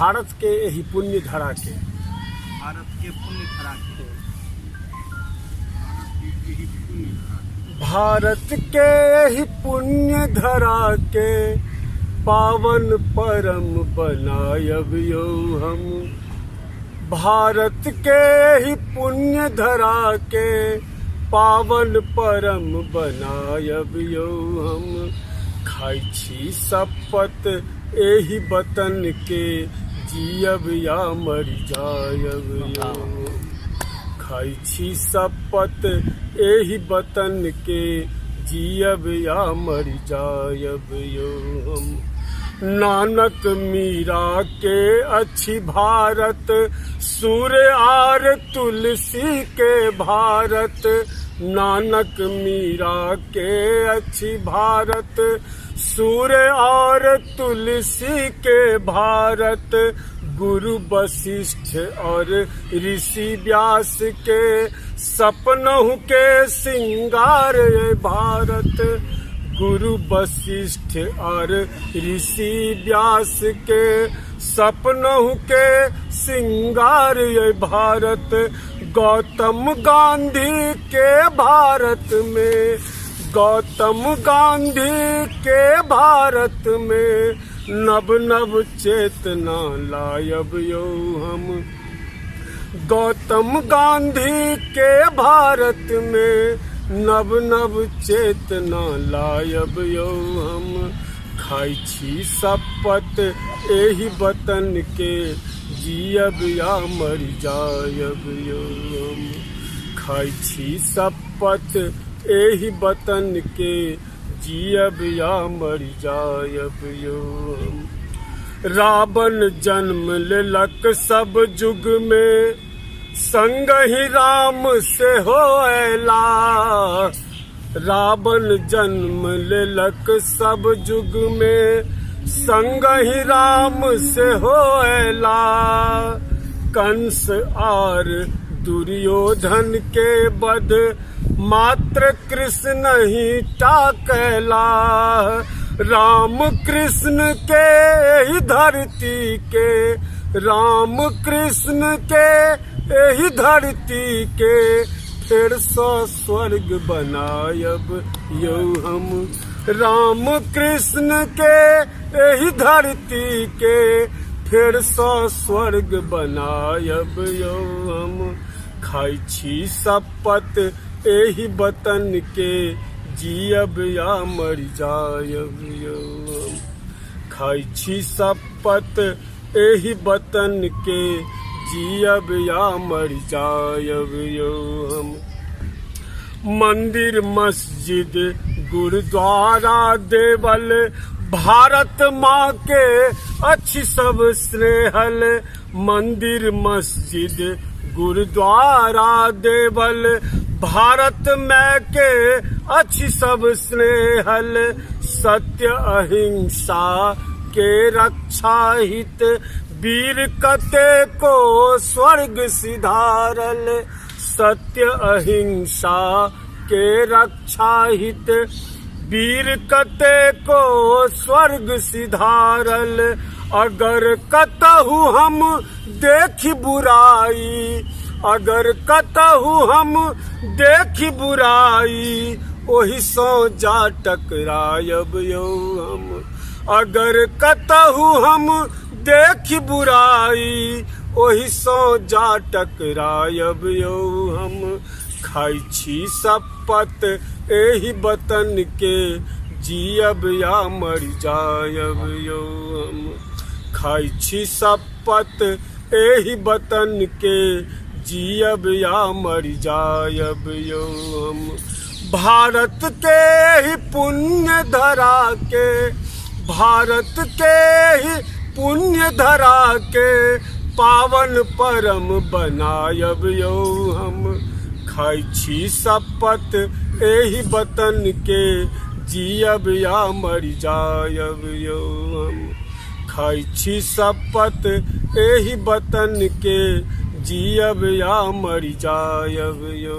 भारत के यही पुण्य धरा के भारत के यही पुण्य धरा के पावन परम बनायब यो हम। भारत के यही पुण्य धरा के पावन परम बनायब यो हम। खाई छी शपथ एही वतन के जियब या मर जायब यो। खाई छी शपथ एही वतन के जियब या मर जायब यो हम। नानक मीरा के अच्छी भारत सूर्य आर तुलसी के भारत। नानक मीरा के अच्छी भारत सूर्य और तुलसी के भारत। गुरु वशिष्ठ और ऋषि व्यास के सपनों के सिंगार भारत। गुरु वशिष्ठ और ऋषि व्यास के सपनों के सिंगार ये भारत। गौतम गांधी के भारत में गौतम गांधी के भारत में नव नव चेतना लायब यो हम। गौतम गांधी के भारत में नव नव चेतना लायब यो हम। खाई छी शपथ एही वतन के जियब या मर जायब यो हम। खाई छी शपथ एही वतन के जियब या मर जायब यो हम। रावण जन्म लेलक सब जुग में संग ही राम से होएला। रावण जन्म लेलक सब जुग में संग ही राम से होएला। कंस आर दुर्योधन के वध मात्र कृष्ण ही टाकेला। राम कृष्ण के ही धरती के राम कृष्ण के यही धरती के फिर सो स्वर्ग बनायब यो हम। राम कृष्ण के यही धरती के फिर सो स्वर्ग बनायब यो हम। खाई छी शपथ एही वतन के जियब या मर जायब यो हम। खाई छी शपथ एही वतन के जियब या मर जायब यो हम। मंदिर मस्जिद गुरुद्वारा देवल भारत माँ के अच्छी सब स्नेहल। मंदिर मस्जिद गुरुद्वारा देवल भारत में के अच्छी सब स्नेहल। सत्य अहिंसा के रक्षा हित वीर कते को स्वर्ग सिधारल। सत्य अहिंसा के रक्षा हित वीर कते को स्वर्ग सिधारल। अगर कतहु हम देखी बुराई अगर कतहु हम देखी बुराई ओही सो जा टकरायब यो हम। अगर कतहु हम देखी बुराई ओही सो जा टकरायब यो हम। खाई छी शपथ एही वतन के जियब या मर जायब यो हम। खाई छी शपथ एही वतन के जियब या मर जायब यो हम। भारत के ही पुण्य धरा के भारत के ही पुण्य धरा के पावन परम बनायब यो हम। खाई छी शपथ एही वतन के जियब या मर जायब यो हम। खाई छी शपथ एही वतन के जियब या मर जायब यो।